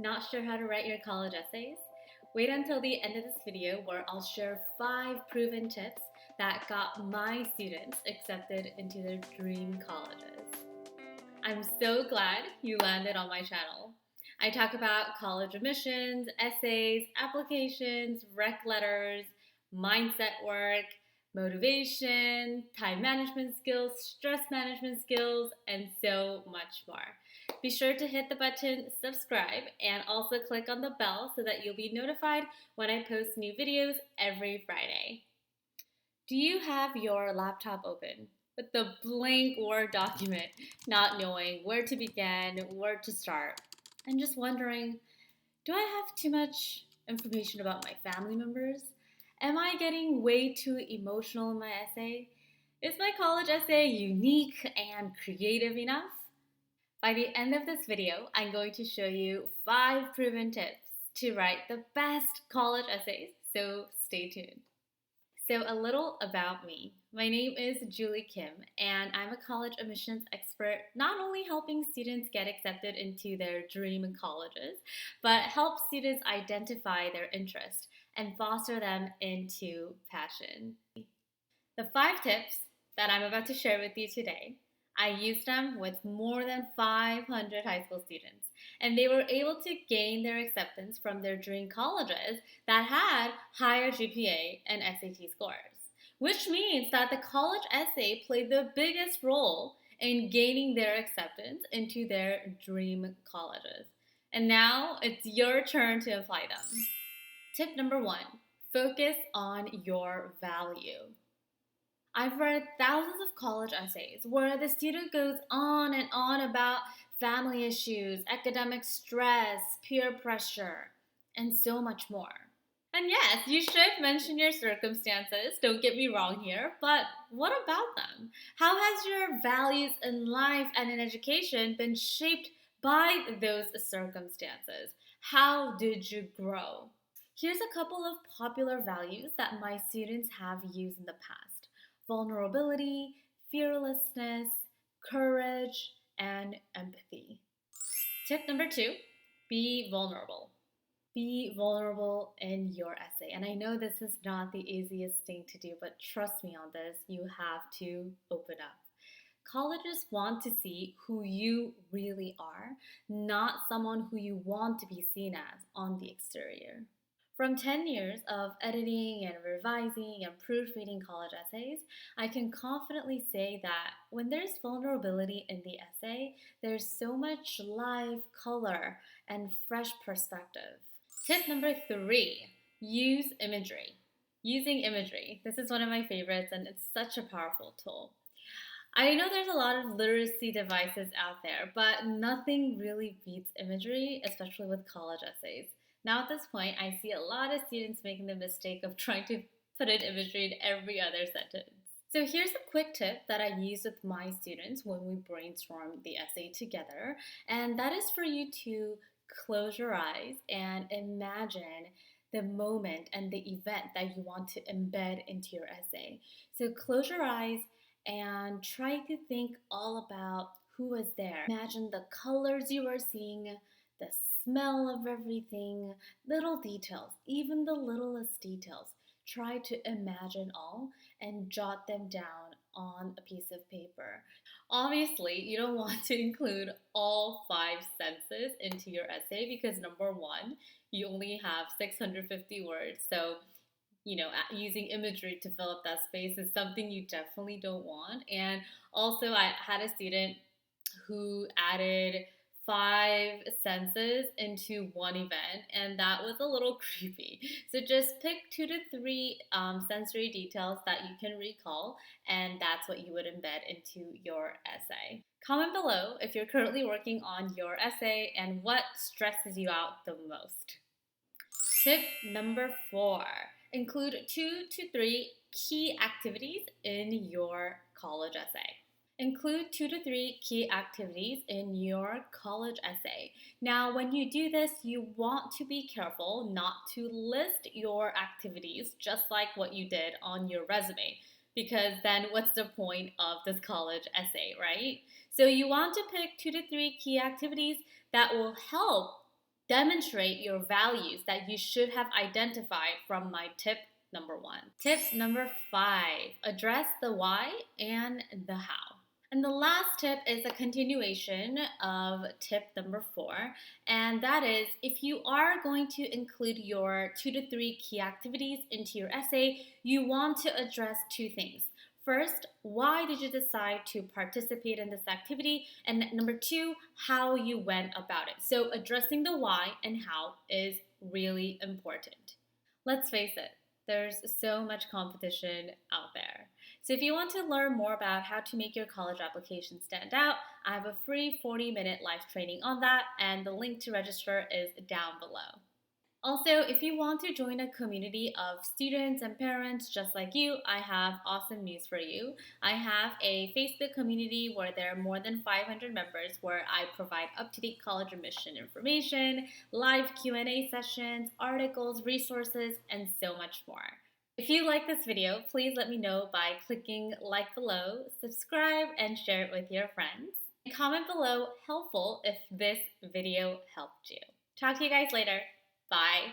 Not sure how to write your college essays? Wait until the end of this video where I'll share 5 proven tips that got my students accepted into their dream colleges. I'm so glad you landed on my channel. I talk about college admissions, essays, applications, rec letters, mindset work, motivation, time management skills, stress management skills, and so much more. Be sure to hit the button subscribe and also click on the bell so that you'll be notified when I post new videos every Friday. Do you have your laptop open with the blank Word document, not knowing where to begin, where to start, and just wondering, do I have too much information about my family members? Am I getting way too emotional in my essay? Is my college essay unique and creative enough? By the end of this video, I'm going to show you 5 proven tips to write the best college essays, so stay tuned. So a little about me. My name is Julie Kim, and I'm a college admissions expert, not only helping students get accepted into their dream colleges, but help students identify their interest and foster them into passion. The 5 tips that I'm about to share with you today, I used them with more than 500 high school students, and they were able to gain their acceptance from their dream colleges that had higher GPA and SAT scores, which means that the college essay played the biggest role in gaining their acceptance into their dream colleges. And now it's your turn to apply them. Tip number 1, focus on your value. I've read thousands of college essays where the student goes on and on about family issues, academic stress, peer pressure, and so much more. And yes, you should mention your circumstances, don't get me wrong here, but what about them? How has your values in life and in education been shaped by those circumstances? How did you grow? Here's a couple of popular values that my students have used in the past: vulnerability, fearlessness, courage, and empathy. Tip number 2, be vulnerable. Be vulnerable in your essay. And I know this is not the easiest thing to do, but trust me on this, you have to open up. Colleges want to see who you really are, not someone who you want to be seen as on the exterior. From 10 years of editing and revising and proofreading college essays, I can confidently say that when there's vulnerability in the essay, there's so much live color and fresh perspective. Tip number 3, use imagery. Using imagery. This is one of my favorites and it's such a powerful tool. I know there's a lot of literacy devices out there, but nothing really beats imagery, especially with college essays. Now at this point, I see a lot of students making the mistake of trying to put in imagery in every other sentence. So here's a quick tip that I use with my students when we brainstorm the essay together, and that is for you to close your eyes and imagine the moment and the event that you want to embed into your essay. So close your eyes and try to think all about who was there. Imagine the colors you are seeing, the smell of everything, little details, even the littlest details. Try to imagine all and jot them down on a piece of paper. Obviously, you don't want to include all 5 senses into your essay because number 1, you only have 650 words. So using imagery to fill up that space is something you definitely don't want. And also, I had a student who added 5 senses into one event, and that was a little creepy. So just pick 2 to 3 sensory details that you can recall, and that's what you would embed into your essay. Comment below if you're currently working on your essay and what stresses you out the most. Tip number 4, include 2 to 3 key activities in your college essay. Include 2 to 3 key activities in your college essay. Now, when you do this, you want to be careful not to list your activities just like what you did on your resume, because then what's the point of this college essay, right? So you want to pick 2 to 3 key activities that will help Demonstrate your values that you should have identified from my tip number 1. Tip number 5, address the why and the how. And the last tip is a continuation of tip number 4, and that is if you are going to include your 2 to 3 key activities into your essay, you want to address 2 things. First, why did you decide to participate in this activity? And number 2, how you went about it. So addressing the why and how is really important. Let's face it, there's so much competition out there. So if you want to learn more about how to make your college application stand out, I have a free 40-minute live training on that, and the link to register is down below. Also, if you want to join a community of students and parents just like you, I have awesome news for you. I have a Facebook community where there are more than 500 members where I provide up-to-date college admission information, live Q&A sessions, articles, resources, and so much more. If you like this video, please let me know by clicking like below, subscribe, and share it with your friends. And comment below helpful if this video helped you. Talk to you guys later. Bye.